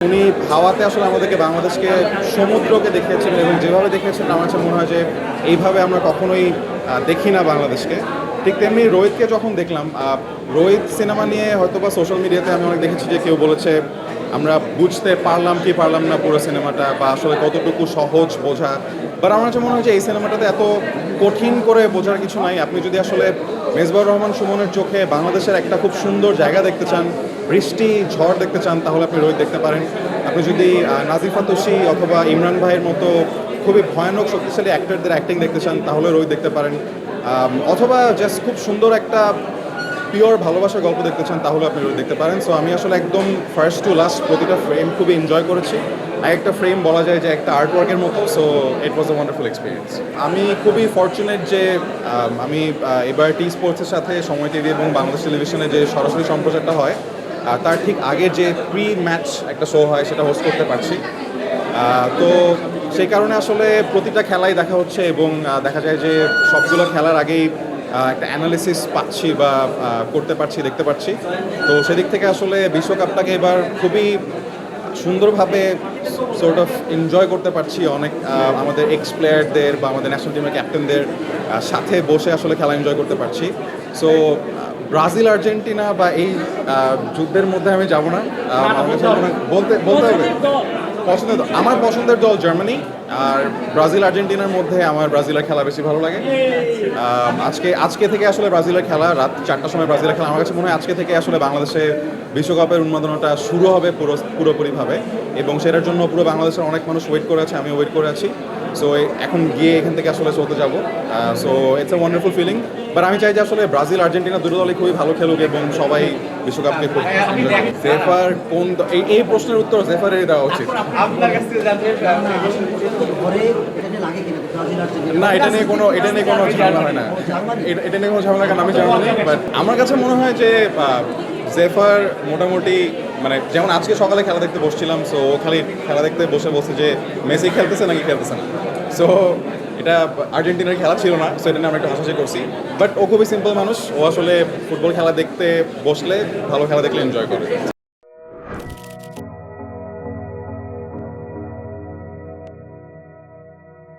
উনি হাওয়াতে আসলে আমাদেরকে বাংলাদেশকে সমুদ্রকে দেখিয়েছেন এবং যেভাবে দেখিয়েছেন আমার কাছে মনে হয় যে এইভাবে আমরা কখনোই দেখি না বাংলাদেশকে। ঠিক তেমনি রোহিতকে যখন দেখলাম, রোহিত সিনেমা নিয়ে হয়তো বা সোশ্যাল মিডিয়াতে আমি অনেক দেখেছি যে কেউ বলেছে আমরা বুঝতে পারলাম কি পারলাম না পুরো সিনেমাটা, বা আসলে কতটুকু সহজ বোঝা। বাট আমার কাছে মনে হয় যে এই সিনেমাটাতে এত কঠিন করে বোঝার কিছু নাই। আপনি যদি আসলে মেজবাহুর রহমান সুমনের চোখে বাংলাদেশের একটা খুব সুন্দর জায়গা দেখতে চান, বৃষ্টি ঝড় দেখতে চান, তাহলে আপনি রোহিত দেখতে পারেন। আপনি যদি নাজিফা তুষি অথবা ইমরান ভাইয়ের মতো খুবই ভয়ানক শক্তিশালী অ্যাক্টরদের অ্যাক্টিং দেখতে চান, তাহলে রোহিত দেখতে পারেন। অথবা জাস্ট খুব সুন্দর একটা পিওর ভালোবাসার গল্প দেখতে চান, তাহলে আপনি রোহিত দেখতে পারেন। সো আমি আসলে একদম ফার্স্ট টু লাস্ট প্রতিটা ফ্রেম খুবই এনজয় করেছি। একটা ফ্রেম বলা যায় যে একটা আর্ট ওয়ার্কের মতো। So it was a wonderful experience. আমি খুবই ফর্চুনেট যে আমি এবার টি স্পোর্টসের সাথে সময় টিভি এবং বাংলাদেশ টেলিভিশনে যে সরাসরি সম্প্রচারটা হয় তার ঠিক আগে যে প্রি ম্যাচ একটা শো হয় সেটা হোস্ট করতে পারছি। তো সেই কারণে আসলে প্রতিটা খেলাই দেখা হচ্ছে এবং দেখা যায় যে সবগুলো খেলার আগেই একটা অ্যানালিসিস পাচ্ছি বা করতে পারছি, দেখতে পাচ্ছি। তো সেদিক থেকে আসলে বিশ্বকাপটাকে এবার খুবই সুন্দরভাবে সর্ট অফ এনজয় করতে পারছি। অনেক আমাদের এক্স প্লেয়ারদের বা আমাদের ন্যাশনাল টিমের ক্যাপ্টেনদের সাথে বসে আসলে খেলা এনজয় করতে পারছি। সো ব্রাজিল আর্জেন্টিনা বা এই যুদ্ধের মধ্যে আমি যাব না। আমার কাছে বলতে বলতে হবে আমার পছন্দের দল জার্মানি, আর ব্রাজিল আর্জেন্টিনার মধ্যে আমার ব্রাজিলের খেলা বেশি ভালো লাগে। আজকে থেকে আসলে ব্রাজিলের খেলা রাত 4টার সময় ব্রাজিলের খেলা। আমার কাছে মনে হয় আজকে থেকে আসলে বাংলাদেশে বিশ্বকাপের উন্মাদনাটা শুরু হবে পুরোপুরিভাবে, এবং সেটার জন্য পুরো বাংলাদেশের অনেক মানুষ ওয়েট করে আছে, আমি ওয়েট করে আছি। সো এখন গিয়ে এখান থেকে আসলে চলতে যাবো। So it's a wonderful feeling. But আমি চাই যে আসলে ব্রাজিল আর্জেন্টিনা দুটো দলই খুবই ভালো খেলুক এবং সবাই বিশ্বকাপকে খুব জেফার কোন এই প্রশ্নের উত্তর জেফারেরই দেওয়া উচিত। না, এটা নিয়ে কোনো ঝামেলা হয় না। এটা নিয়ে কোনো ঝামেলা, কারণ আমি জার্মানি। বাট আমার কাছে মনে হয় যে জেফার মোটামুটি, মানে যেমন আজকে সকালে খেলা দেখতে বসছিলাম, সো ও খালি খেলা দেখতে বসে বলছে যে মেসি খেলতেছে নাকি খেলতেছে না। সো এটা আর্জেন্টিনার খেলা ছিল না, সো এটা নিয়ে আমরা একটা হাসাহাসি করছি। বাট ও খুবই সিম্পল মানুষ, ও আসলে ফুটবল খেলা দেখতে বসলে ভালো খেলা দেখলে এনজয় করে।